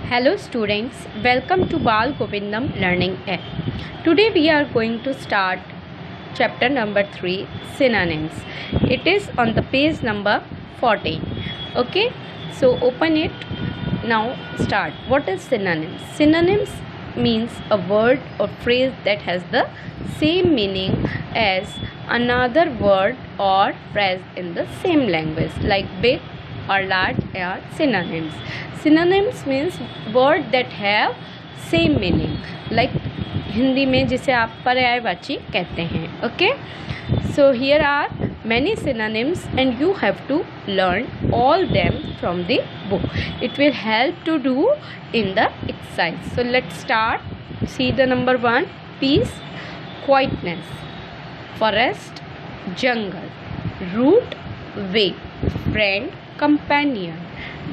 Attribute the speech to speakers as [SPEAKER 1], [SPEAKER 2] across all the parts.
[SPEAKER 1] Hello students, welcome to Bal Govindam Learning App. Today we are going to start chapter number 3, synonyms. It is on the page number 14. Okay, so open it. Now start. What is synonyms? Synonyms means a word or phrase that has the same meaning as another word or phrase in the same language, like big or large are synonyms. Synonyms means word that have same meaning, like Hindi में जिसे आप पर्यायवाची कहते हैं. Okay, so here are many synonyms and you have to learn all them from the book. It will help to do in the exercise. So let's start. See the number 1, peace, quietness, forest, jungle, route, way, friend, companion,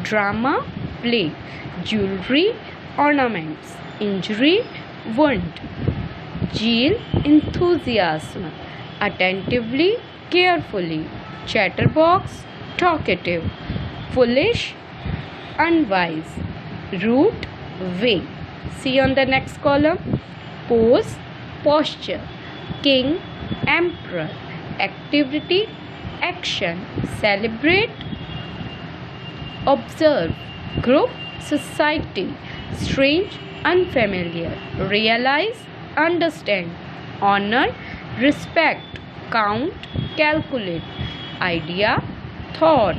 [SPEAKER 1] drama, play, jewelry, ornaments, injury, wound, zeal, enthusiasm, attentively, carefully, chatterbox, talkative, foolish, unwise, route, way. See on the next column, pose, posture, king, emperor, activity, action, celebrate, observe, group, society, strange, unfamiliar, realize, understand, honor, respect, count, calculate, idea, thought,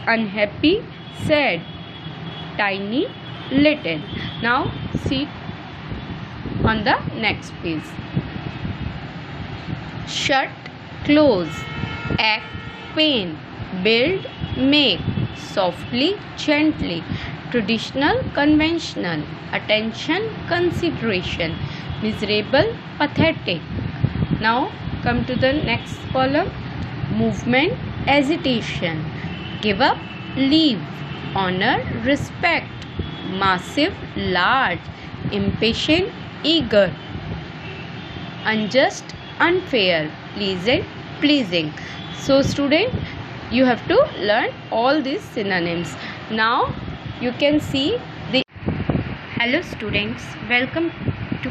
[SPEAKER 1] unhappy, sad, tiny, little. Now see on the next page. Shut, close, act, paint, build, make, softly, gently, traditional, conventional, attention, consideration, miserable, pathetic. Now come to the next column. Movement, agitation, give up, leave, honor, respect, massive, large, impatient, eager, unjust, unfair, pleasant, pleasing. So student, you have to learn all these synonyms. Now you can see the hello students, welcome to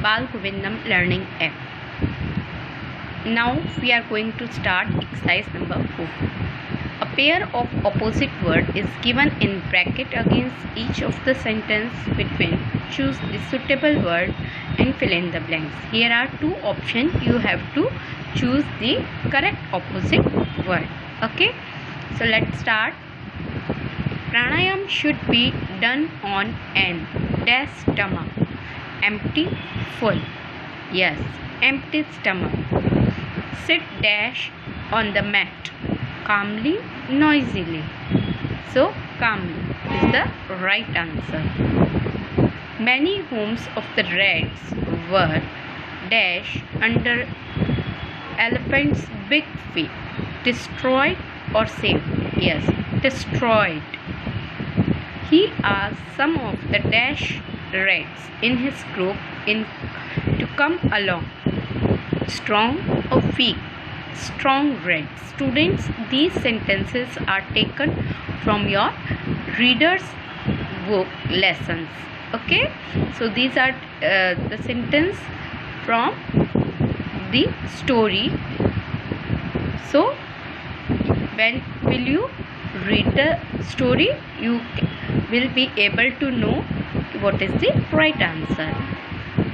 [SPEAKER 1] Bal Govindam Learning App. Now we are going to start exercise number 4. A pair of opposite words is given in bracket against each of the sentence between. Choose the suitable word and fill in the blanks. Here are two options. You have to choose the correct opposite word. Okay, so let's start. Pranayam should be done on an dash stomach. Empty, full. Yes, empty stomach. Sit dash on the mat. Calmly, noisily. So calmly is the right answer. Many homes of the Reds were dash under elephant's big feet. Destroyed or saved? Yes, destroyed. He asked some of the dash Reds in his group to come along. Strong or weak? Strong Red. Students, these sentences are taken from your reader's book lessons. Okay, so these are the sentence from the story. So when will you read the story, you will be able to know what is the right answer.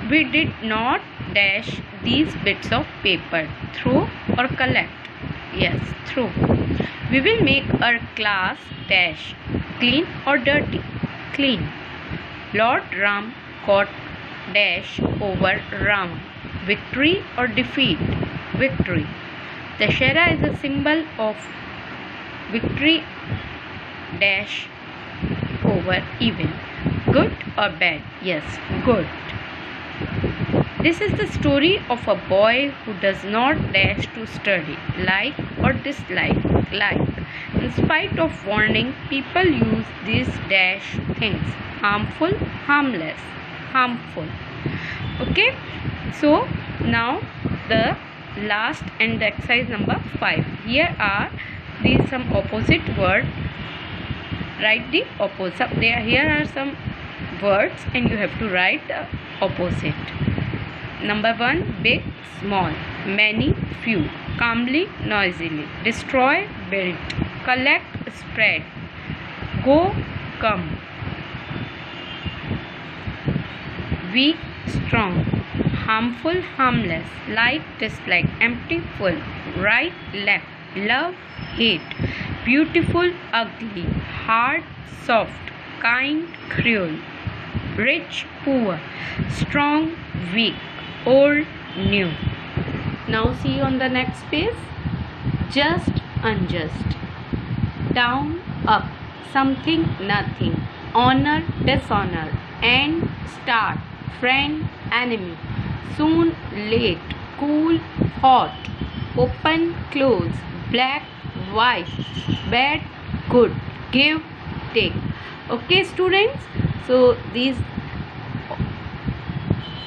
[SPEAKER 1] We did not dash these bits of paper. Throw or collect? Yes, throw. We will make our class dash clean or dirty? Clean. Lord Ram got dash over Ram. Victory or defeat? Victory. Dashera is a symbol of victory dash over evil. Good or bad? Yes, good. This is the story of a boy who does not dash to study, like or dislike, like. In spite of warning, people use these dash things. Harmful, harmless, harmful. Okay, so now the last and the exercise number 5. Here are some opposite word. Write the opposite. Here are some words and you have to write the opposite. Number 1, big, small, many, few, calmly, noisily, destroy, build, collect, spread, go, come, weak, strong, harmful, harmless, like, dislike, empty, full, right, left, love, hate, beautiful, ugly, hard, soft, kind, cruel, rich, poor, strong, weak, old, new. Now see on the next page. Just, unjust, down, up, something, nothing, honor, dishonor, end, start, friend, enemy, soon, late, cool, hot, open, close, black, white, bad, good, give, take. Okay students, so these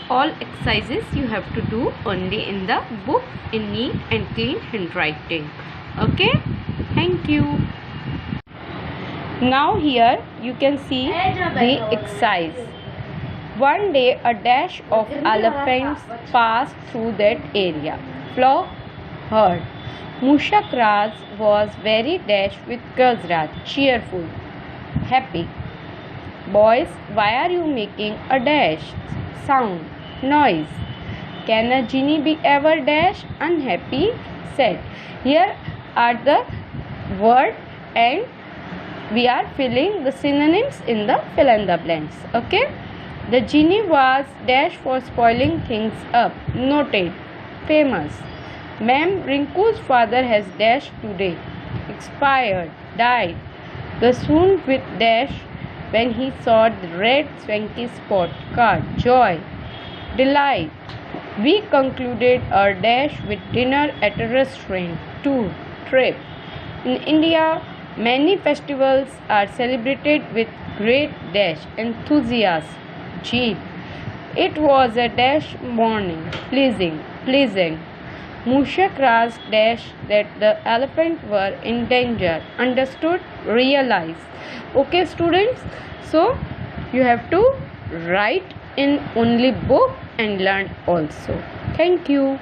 [SPEAKER 1] all exercises you have to do only in the book in neat and clean handwriting. Okay, thank you. Now here you can see the exercise. One day a dash of elephants passed through that area. Flock heard. Mushak Raj was very dash with Gajraj, cheerful, happy. Boys, why are you making a dash? Sound, noise. Can a genie be ever dash unhappy? Said. Here are the word and we are filling the synonyms in the fill in the blanks. Okay. The genie was dash for spoiling things up. Noted. Famous. Ma'am, Rinku's father has dash today. Expired. Died. The swoon with dash when he saw the red swanky spot card. Joy. Delight. We concluded our dash with dinner at a restaurant. Tour. Trip. In India, many festivals are celebrated with great dash enthusiasm. Jeet. It was a dash morning. Pleasing. Mushak Raj dash that the elephant were in danger. Understood? Realized. Okay students, so you have to write in only book and learn also. Thank you.